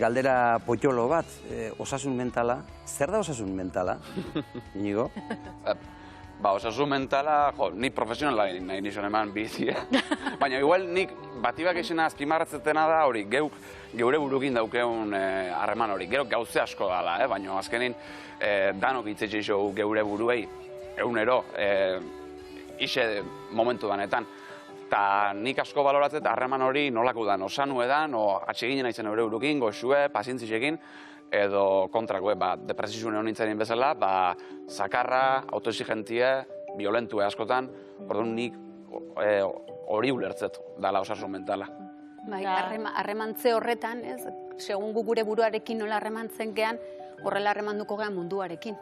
galdera potxolo bat, osasun mentala. Zer da osasun mentala, Inigo? Osasun mentala, nik profesionala nahi nizun eman bizia. Baina igual nik batibak esena azpimarratzetena da hori, geure burukin daukeun harreman hori. Gero gauze asko dala, baina azkenin danok hitzetxe iso geure buruei, egunero, ise momentu danetan. Eta nik asko baloratzet harreman hori nolako dan, osanu edan, atseginen aizen eure burukin, goxue, pazientzixekin, edo kontrako, depresizune honintzen bezala, zakarra, autoexigentie, violentue askotan, orduan nik hori ulertzet dala osasun mentala. Bai, harremantze horretan, segun gu gure buruarekin nola harremantzen gean, horrela harremanduko gean munduarekin,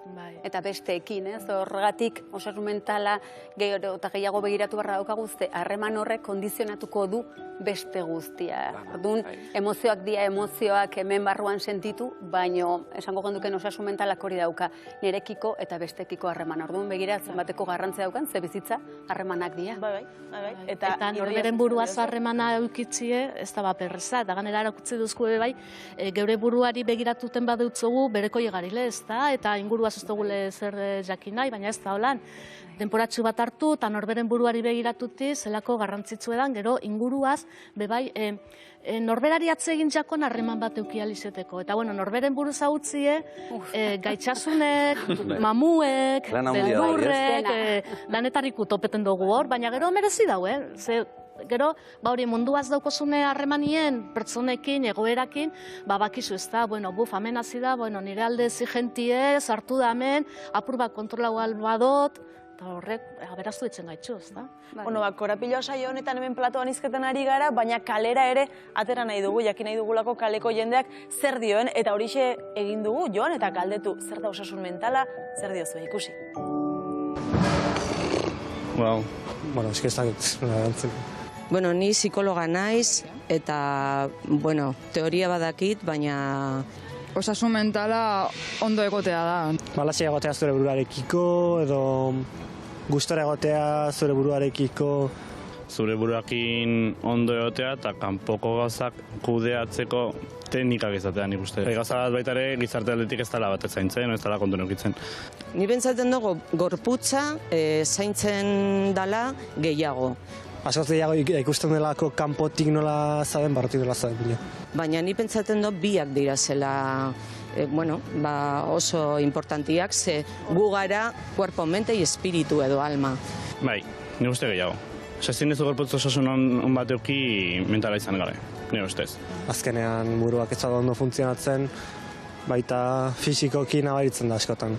eta besteekin, horregatik osasun mentala eta gehiago begiratu barra daukaguzte, harreman horrek kondizionatuko du beste guztia. Orduan, emozioak dira emozioak hemen barruan sentitu, baino esango genduken osasun mentalak hori dauka nirekiko eta bestekiko harreman. Orduan, begiratzen bateko garrantzia daukan, ze bizitza harremanak dira. Eta norberen buruaz harremana eukitzie, ez da baperreza, eta ganera erakutzi duzku bai, geure buruari begiratuten badutzugu, bereko llegarile ez da, eta inguruaz ez dugule zer jakin nahi, baina ez da holan. Denporatxu bat hartu, eta norberen buruari begiratuti, zelako garrantzitzu edan, gero inguruaz, bebai, norberari atzegin jakon harreman bat eukializeteko. Eta, bueno, norberen buruz hautzie, gaitxasunek, mamuek, beldurrek, lanetarik utopeten dugu hor, baina gero merezi dau, Gero, hori munduaz daukozune harremanien, pertsonekin, egoerakin, bakizu ez da, buf, hemen hasi da, nire alde zigentie, sartu da hemen, apur bat kontrolau albadot, eta horrek, aberaztu ditzen gaitxu, ez da? Korapiloa saio honetan hemen platoan izketan ari gara, baina kalera ere atera nahi dugu, jakin nahi dugulako kaleko jendeak zer dioen, eta horixe egin dugu, joan, eta galdetu, zer da osasun mentala, zer diozu ikusi. Ez que ez dakit, ni psikologa naiz, eta, teoria badakit, baina... Osasun mentala ondo egotea da. Lasai egotea zure buruarekiko, edo gustora egotea zure buruarekiko. Zure buruakin ondo egotea eta kanpoko gauzak kudeatzeko teknikak izatea nik uste. Gauza bat baita ere gizarte aldetik ez dela bat zaintzen, ez dela kontu neukitzen. Ni pentsatzen dugu gorputza zaintzen dela gehiago. Askoz gehiago ikusten delako kanpotik nola zaben, barrutik nola zaben. Baina ni pentsatzen dut biak dira zela oso importantiak, ze gu gara cuerpo, mente y espiritu edo alma. Bai, nik uste gehiago. Ezin ez du gorputz osasun on bat euki mentala izan gabe, nire ustez. Azkenean buruak ez da ondo funtzionatzen, baita fisikoki nabaritzen da askotan.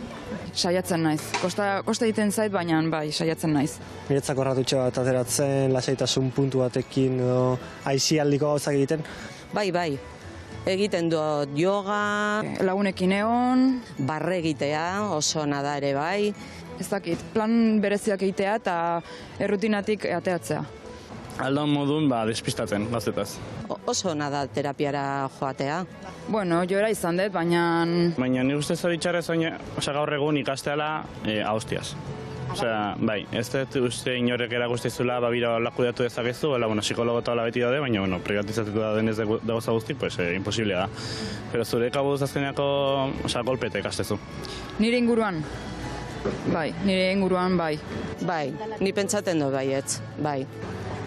Saiatzen naiz. Kosta egiten zait, baina bai, saiatzen naiz. Niretzako erratutxe bat ateratzen, lasaitasun puntu batekin, aizialdiko gauzak egiten. Bai, egiten dut yoga, lagunekin egon, barre egitea, oso nada ere bai. Ez dakit, plan bereziak egitea eta errutinatik ateatzea. Aldan modun, despistatzen, gaztetaz. Oso nada terapiara joatea. Joera izan dut, baina... Baina nik uste zori txarrez, gaur egun ikasteala haustiaz. Bai, ez dut uste inorek eragustizula bira lakudeatu dezakezu, psikologo eta beti daude, baina privatizatuko da denez dagoza guzti, imposiblea da. Pero zure kabuz azkeneako golpete ikastezu. Nire inguruan? Bai, nire inguruan bai. Bai, ni pentsaten dut baietz, bai.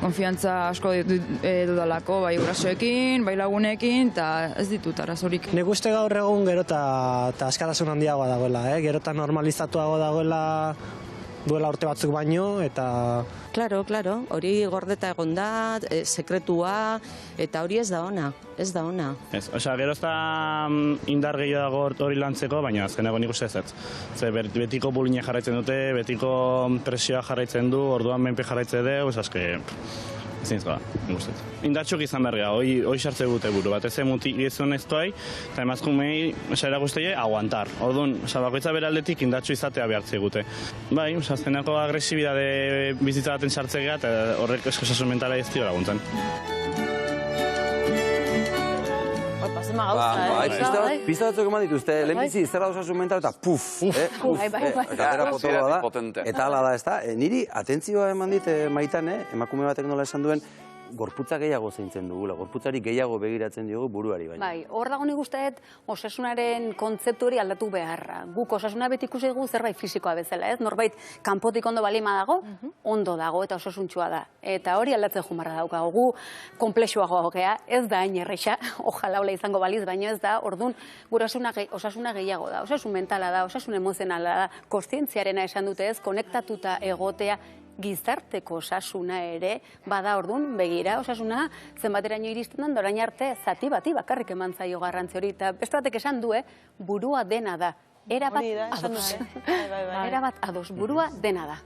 Konfiantza asko dudalako, bai gurasoekin, bai lagunekin, eta ez ditut arazorik. Nik uste gaur egun gero eta askatasun handiagoa dagoela, gero eta normalizatuago dagoela duela urte batzuk baino, eta... Claro, hori gordeta egon da, sekretua, eta hori ez da ona, Gero ez da indar gehiago dago hori lantzeko, baina azkenego nik uste ez. Betiko bulina jarraitzen dute, betiko presioa jarraitzen du, orduan menpe jarraitzen dugu, ezin zara, nik uste. Indartxuk izan berria, hoi sartze gute buru bat, ez mutik gizonezkoai, eta emazkumei eraguzteie aguantar. Orduan, bakoitza beraldetik indartxu izatea behartze gute. Bai, azkeneko agresibidade bizitza baten sartzea, eta horrek osasun mentala ez dio laguntzen. Pista batzuk eman dituzte, lehenbizi zer da osasun mental eta puf, katera potoloa da, eta ala da, ez da. Niri atentzioa eman dit Maitane, emakume batek nola esan duen, gorputza gehiago zeintzen dugula, gorputzari gehiago begiratzen diogu buruari baina. Bai, hor dago nik uste dut osasunaren kontzeptu hori aldatu beharra. Guk osasuna beti ikusi dugu zerbait fisikoa bezala, ez? Norbait kanpotik ondo balima dago, ondo dago eta osasuntsua da. Eta hori aldatzen jumarra daukagu. Gu konplexuagoa gea, ez da hain erresa, ojala hola izango baliz, baina ez da, ordun gure osasuna gehiago da, osasun mentala da, osasun emozionala da, kontzientziarena esan dute ez, konektatuta egotea, gizarteko osasuna ere, bada ordun begira, osasuna zenbateraino iristen den, orain arte zati bati bakarrik eman zaio garrantzi hori, eta beste batek esan du, burua dena da. Erabat ados, burua dena da.